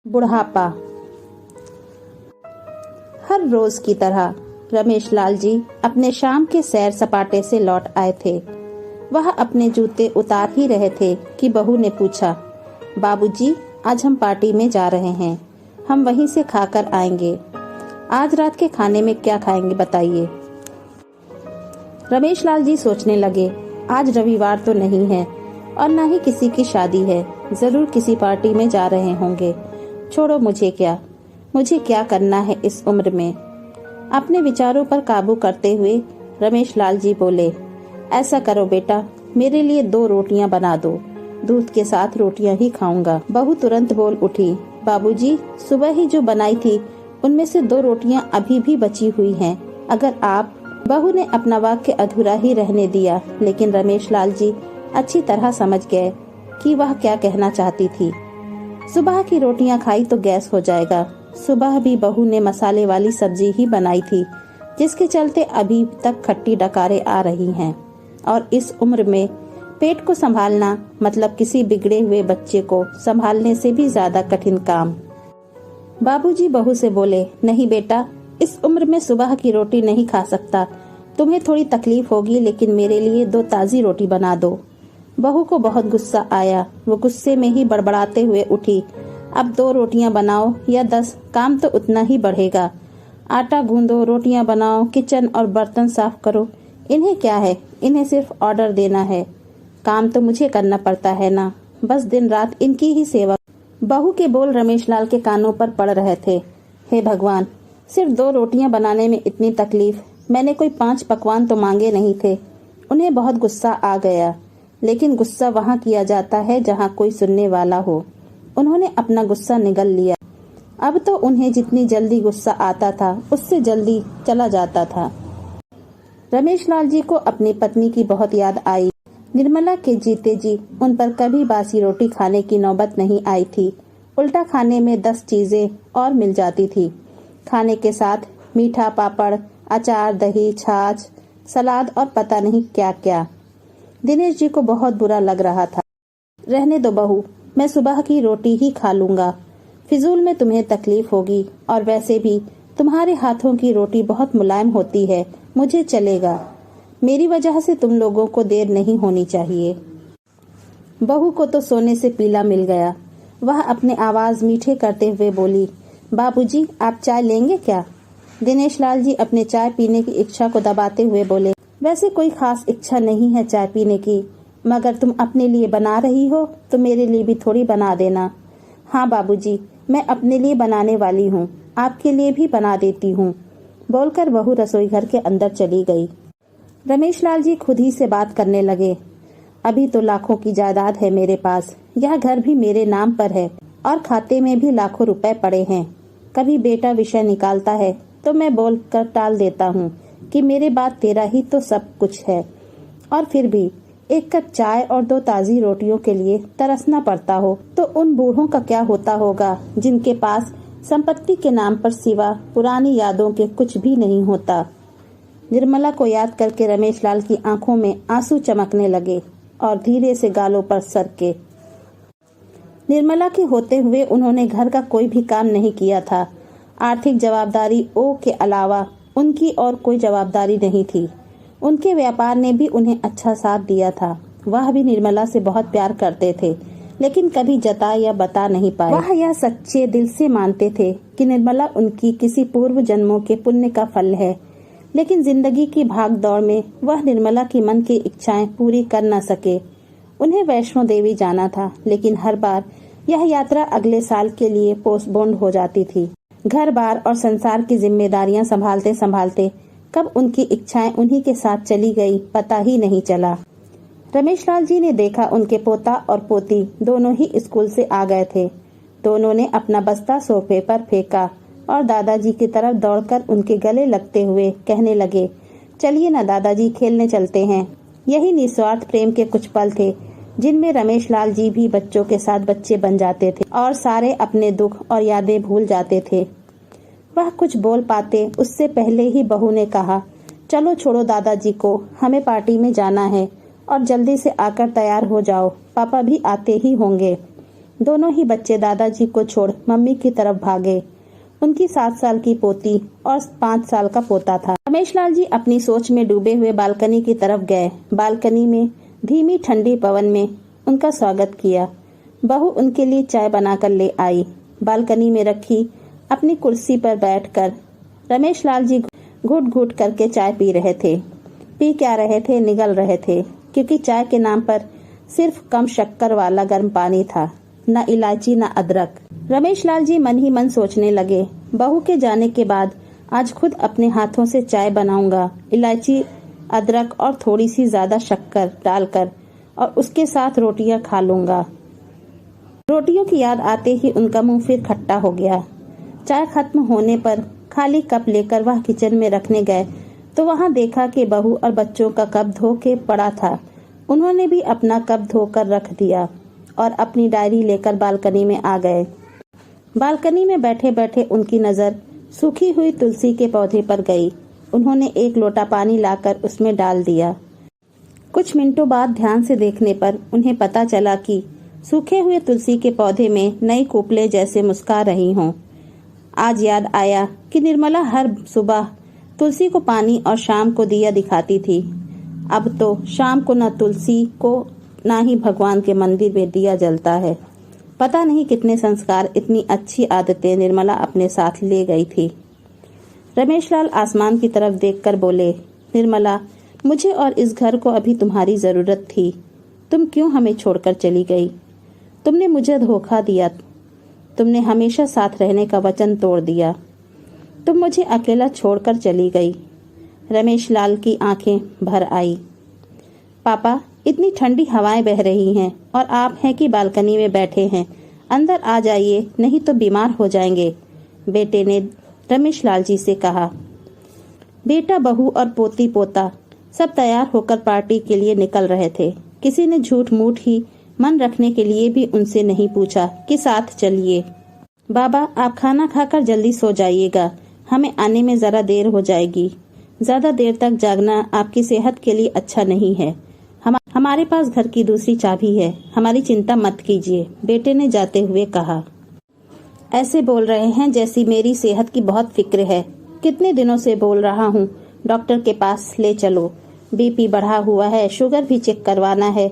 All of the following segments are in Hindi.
बुढ़ापा। हर रोज की तरह रमेश लाल जी अपने शाम के सैर सपाटे से लौट आए थे। वह अपने जूते उतार ही रहे थे कि बहू ने पूछा, बाबूजी, आज हम पार्टी में जा रहे हैं, हम वहीं से खाकर आएंगे। आज रात के खाने में क्या खाएंगे बताइए। रमेश लाल जी सोचने लगे, आज रविवार तो नहीं है और न ही किसी की शादी है, जरूर किसी पार्टी में जा रहे होंगे। छोड़ो, मुझे क्या करना है इस उम्र में। अपने विचारों पर काबू करते हुए रमेश लाल जी बोले, ऐसा करो बेटा, मेरे लिए 2 रोटियां बना दो, दूध के साथ रोटियां ही खाऊंगा। बहू तुरंत बोल उठी, बाबूजी, सुबह ही जो बनाई थी उनमें से 2 रोटियां अभी भी बची हुई हैं। अगर आप। बहू ने अपना वाक्य अधूरा ही रहने दिया, लेकिन रमेश लाल जी अच्छी तरह समझ गए कि वह क्या कहना चाहती थी। सुबह की रोटियां खाई तो गैस हो जाएगा। सुबह भी बहू ने मसाले वाली सब्जी ही बनाई थी, जिसके चलते अभी तक खट्टी डकारें आ रही हैं। और इस उम्र में पेट को संभालना मतलब किसी बिगड़े हुए बच्चे को संभालने से भी ज्यादा कठिन काम। बाबूजी बहू से बोले, नहीं बेटा, इस उम्र में सुबह की रोटी नहीं खा सकता। तुम्हें थोड़ी तकलीफ होगी, लेकिन मेरे लिए 2 ताजी रोटी बना दो। बहू को बहुत गुस्सा आया। वो गुस्से में ही बड़बड़ाते हुए उठी, अब 2 रोटियां बनाओ या 10, काम तो उतना ही बढ़ेगा। आटा गूंदो, रोटियां बनाओ, किचन और बर्तन साफ करो। इन्हें क्या है, इन्हें सिर्फ ऑर्डर देना है। काम तो मुझे करना पड़ता है ना, बस दिन रात इनकी ही सेवा। बहू के बोल रमेश लाल के कानों पर पड़ रहे थे। हे भगवान, सिर्फ 2 रोटियां बनाने में इतनी तकलीफ। मैंने कोई 5 पकवान तो मांगे नहीं थे। उन्हें बहुत गुस्सा आ गया, लेकिन गुस्सा वहाँ किया जाता है जहाँ कोई सुनने वाला हो। उन्होंने अपना गुस्सा निगल लिया। अब तो उन्हें जितनी जल्दी गुस्सा आता था, उससे जल्दी चला जाता था। रमेश लाल जी को अपनी पत्नी की बहुत याद आई। निर्मला के जीते जी उन पर कभी बासी रोटी खाने की नौबत नहीं आई थी। उल्टा खाने में 10 चीजें और मिल जाती थी। खाने के साथ मीठा, पापड़, अचार, दही, छाछ, सलाद और पता नहीं क्या क्या। दिनेश जी को बहुत बुरा लग रहा था। रहने दो बहू, मैं सुबह की रोटी ही खा लूंगा। फिजूल में तुम्हें तकलीफ होगी, और वैसे भी तुम्हारे हाथों की रोटी बहुत मुलायम होती है। मुझे चलेगा। मेरी वजह से तुम लोगों को देर नहीं होनी चाहिए। बहू को तो सोने से पीला मिल गया। वह अपने आवाज मीठे करते हुए बोली, बाबूजी, आप चाय लेंगे क्या? दिनेश लाल जी अपने चाय पीने की इच्छा को दबाते हुए बोले, वैसे कोई खास इच्छा नहीं है चाय पीने की, मगर तुम अपने लिए बना रही हो तो मेरे लिए भी थोड़ी बना देना। हाँ बाबूजी, मैं अपने लिए बनाने वाली हूँ, आपके लिए भी बना देती हूँ, बोलकर बहू रसोई घर के अंदर चली गई। रमेश लाल जी खुद ही से बात करने लगे, अभी तो लाखों की जायदाद है मेरे पास, यह घर भी मेरे नाम पर है और खाते में भी लाखों रुपए पड़े हैं। कभी बेटा विषय निकालता है तो मैं बोल कर टाल देता हूँ कि मेरे बाद तेरा ही तो सब कुछ है, और फिर भी 1 कप चाय और 2 ताजी रोटियों के लिए तरसना पड़ता हो तो उन बूढ़ों का क्या होता होगा, जिनके पास संपत्ति के नाम पर सिवा पुरानी यादों के कुछ भी नहीं होता। निर्मला को याद करके रमेश लाल की आंखों में आंसू चमकने लगे और धीरे से गालों पर सरके। निर्मला के होते हुए उन्होंने घर का कोई भी काम नहीं किया था। आर्थिक जवाबदारी के अलावा उनकी और कोई जवाबदारी नहीं थी। उनके व्यापार ने भी उन्हें अच्छा साथ दिया था। वह भी निर्मला से बहुत प्यार करते थे, लेकिन कभी जता या बता नहीं पाए। वह यह सच्चे दिल से मानते थे कि निर्मला उनकी किसी पूर्व जन्मों के पुण्य का फल है, लेकिन जिंदगी की भाग दौड़ में वह निर्मला की मन की इच्छाएं पूरी कर न सके। उन्हें वैष्णो देवी जाना था, लेकिन हर बार यह यात्रा अगले साल के लिए पोस्टपोन्ड हो जाती थी। घर बार और संसार की जिम्मेदारियां संभालते संभालते कब उनकी इच्छाएं उन्हीं के साथ चली गई, पता ही नहीं चला। रमेश लाल जी ने देखा उनके पोता और पोती दोनों ही स्कूल से आ गए थे। दोनों ने अपना बस्ता सोफे पर फेंका और दादाजी की तरफ दौड़कर उनके गले लगते हुए कहने लगे, चलिए ना दादाजी, खेलने चलते हैं। यही निस्वार्थ प्रेम के कुछ पल थे, जिनमें रमेश लाल जी भी बच्चों के साथ बच्चे बन जाते थे और सारे अपने दुख और यादें भूल जाते थे। वह कुछ बोल पाते उससे पहले ही बहू ने कहा, चलो छोड़ो दादाजी को, हमें पार्टी में जाना है और जल्दी से आकर तैयार हो जाओ, पापा भी आते ही होंगे। दोनों ही बच्चे दादाजी को छोड़ मम्मी की तरफ भागे। उनकी 7 साल की पोती और 5 साल का पोता था। रमेश लाल जी अपनी सोच में डूबे हुए बालकनी की तरफ गए। बालकनी में धीमी ठंडी पवन में उनका स्वागत किया। बहू उनके लिए चाय बनाकर ले आई। बालकनी में रखी अपनी कुर्सी पर बैठकर रमेश लाल जी घुट घुट करके चाय पी रहे थे। पी क्या रहे थे, निगल रहे थे, क्योंकि चाय के नाम पर सिर्फ कम शक्कर वाला गर्म पानी था, न इलायची न अदरक। रमेश लाल जी मन ही मन सोचने लगे, बहू के जाने के बाद आज खुद अपने हाथों से चाय बनाऊंगा, इलायची, अदरक और थोड़ी सी ज्यादा शक्कर डालकर, और उसके साथ रोटियां खा लूंगा। रोटियों की याद आते ही उनका मुंह फिर खट्टा हो गया। चाय खत्म होने पर खाली कप लेकर वह किचन में रखने गए तो वहां देखा कि बहू और बच्चों का कप धो के पड़ा था। उन्होंने भी अपना कप धोकर रख दिया और अपनी डायरी लेकर बालकनी में आ गए। बालकनी में बैठे बैठे उनकी नजर सूखी हुई तुलसी के पौधे पर गई। उन्होंने एक लोटा पानी लाकर उसमें डाल दिया। कुछ मिनटों बाद ध्यान से देखने पर उन्हें पता चला कि सूखे हुए तुलसी के पौधे में नई कोपले जैसे मुस्कुरा रही हों। आज याद आया कि निर्मला हर सुबह तुलसी को पानी और शाम को दिया दिखाती थी। अब तो शाम को न तुलसी को न ही भगवान के मंदिर में दिया जलता है। पता नहीं कितने संस्कार, इतनी अच्छी आदतें निर्मला अपने साथ ले गई थी। रमेश लाल आसमान की तरफ देखकर बोले, निर्मला, मुझे और इस घर को अभी तुम्हारी जरूरत थी। तुम क्यों हमें छोड़कर चली गई? तुमने मुझे धोखा दिया। तुमने हमेशा साथ रहने का वचन तोड़ दिया। तुम मुझे अकेला छोड़कर चली गई। रमेश लाल की आंखें भर आई। पापा, इतनी ठंडी हवाएं बह रही हैं और आप हैं कि बालकनी में बैठे हैं। अंदर आ जाइए, नहीं तो बीमार हो जाएंगे, बेटे ने रमेश लाल जी से कहा। बेटा, बहू और पोती पोता सब तैयार होकर पार्टी के लिए निकल रहे थे। किसी ने झूठ मूठ ही मन रखने के लिए भी उनसे नहीं पूछा कि साथ चलिए। बाबा, आप खाना खाकर जल्दी सो जाइएगा, हमें आने में जरा देर हो जाएगी। ज्यादा देर तक जागना आपकी सेहत के लिए अच्छा नहीं है। हमारे पास घर की दूसरी चाबी है, हमारी चिंता मत कीजिए, बेटे ने जाते हुए कहा। ऐसे बोल रहे हैं जैसी मेरी सेहत की बहुत फिक्र है। कितने दिनों से बोल रहा हूँ, डॉक्टर के पास ले चलो। बीपी बढ़ा हुआ है, शुगर भी चेक करवाना है।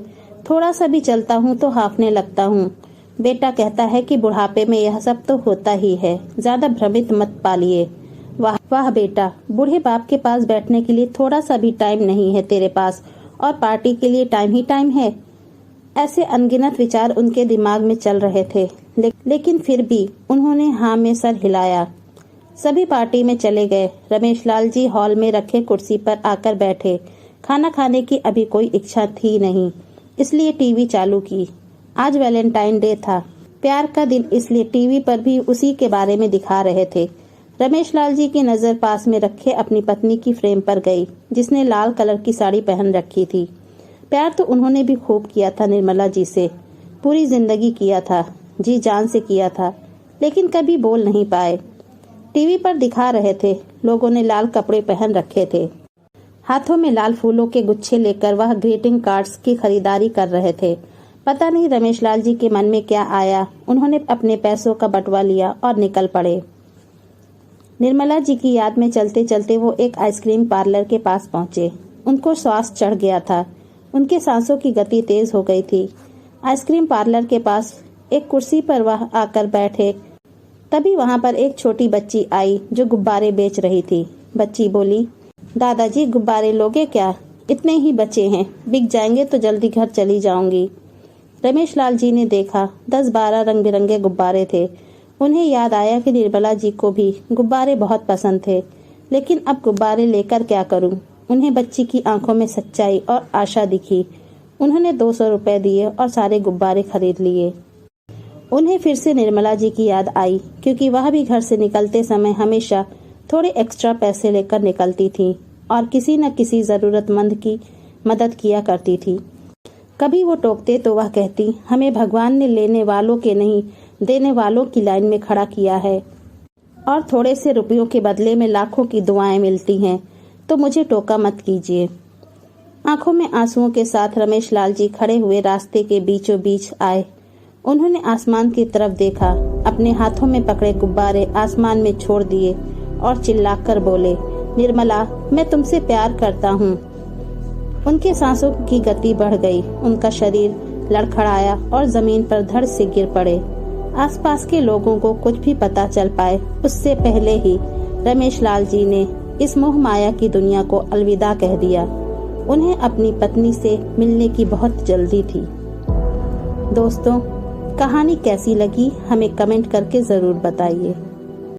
थोड़ा सा भी चलता हूँ तो हांफने लगता हूँ। बेटा कहता है कि बुढ़ापे में यह सब तो होता ही है, ज्यादा भ्रमित मत पालिए। वाह वाह बेटा, बूढ़े बाप के पास बैठने के लिए थोड़ा सा भी टाइम नहीं है तेरे पास, और पार्टी के लिए टाइम ही टाइम है। ऐसे अनगिनत विचार उनके दिमाग में चल रहे थे, लेकिन फिर भी उन्होंने हाँ में सर हिलाया। सभी पार्टी में चले गए। रमेश लाल जी हॉल में रखे कुर्सी पर आकर बैठे। खाना खाने की अभी कोई इच्छा थी नहीं, इसलिए टीवी चालू की। आज वैलेंटाइन डे था, प्यार का दिन, इसलिए टीवी पर भी उसी के बारे में दिखा रहे थे। रमेश लाल जी की नजर पास में रखे अपनी पत्नी की फ्रेम पर गई, जिसने लाल कलर की साड़ी पहन रखी थी। प्यार तो उन्होंने भी खूब किया था निर्मला जी से, पूरी जिंदगी किया था, जी जान से किया था, लेकिन कभी बोल नहीं पाए। टीवी पर दिखा रहे थे, लोगों ने लाल कपड़े पहन रखे थे। हाथों में लाल फूलों के गुच्छे लेकर वह ग्रीटिंग कार्ड्स की खरीदारी कर रहे थे। पता नहीं रमेश लाल जी के मन में क्या आया, उन्होंने अपने पैसों का बटवा लिया और निकल पड़े। निर्मला जी की याद में चलते चलते वो एक आइसक्रीम पार्लर के पास पहुंचे। उनको श्वास चढ़ गया था, उनके सांसों की गति तेज हो गई थी। आइसक्रीम पार्लर के पास एक कुर्सी पर वह आकर बैठे, तभी वहां पर एक छोटी बच्ची आई जो गुब्बारे बेच रही थी। बच्ची बोली, दादाजी गुब्बारे लोगे क्या? इतने ही बचे हैं, बिक जाएंगे तो जल्दी घर चली जाऊंगी। रमेश लाल जी ने देखा 10-12 रंग बिरंगे गुब्बारे थे। उन्हें याद आया कि निर्मला जी को भी गुब्बारे बहुत पसंद थे, लेकिन अब गुब्बारे लेकर क्या करूं? उन्हें बच्ची की आंखों में सच्चाई और आशा दिखी। उन्होंने 200 रुपए दिए और सारे गुब्बारे खरीद लिए। उन्हें फिर से निर्मला जी की याद आई, क्योंकि वह भी घर से निकलते समय हमेशा थोड़े एक्स्ट्रा पैसे लेकर निकलती थी और किसी न किसी जरूरतमंद की मदद किया करती थी। कभी वो टोकते तो वह कहती, हमें भगवान ने लेने वालों के नहीं, देने वालों की लाइन में खड़ा किया है, और थोड़े से रुपयों के बदले में लाखों की दुआएं मिलती हैं, तो मुझे टोका मत कीजिए। आंखों में आंसुओं के साथ रमेश लाल जी खड़े हुए रास्ते के बीचों बीच आए। उन्होंने आसमान की तरफ देखा, अपने हाथों में पकड़े गुब्बारे आसमान में छोड़ दिए और चिल्लाकर बोले, निर्मला, मैं तुमसे प्यार करता हूँ। उनके सांसों की गति बढ़ गई, उनका शरीर लड़खड़ाया और जमीन पर धड़ से गिर पड़े। आसपास के लोगों को कुछ भी पता चल पाए उससे पहले ही रमेश लाल जी ने इस मोह माया की दुनिया को अलविदा कह दिया। उन्हें अपनी पत्नी से मिलने की बहुत जल्दी थी। दोस्तों, कहानी कैसी लगी हमें कमेंट करके ज़रूर बताइए।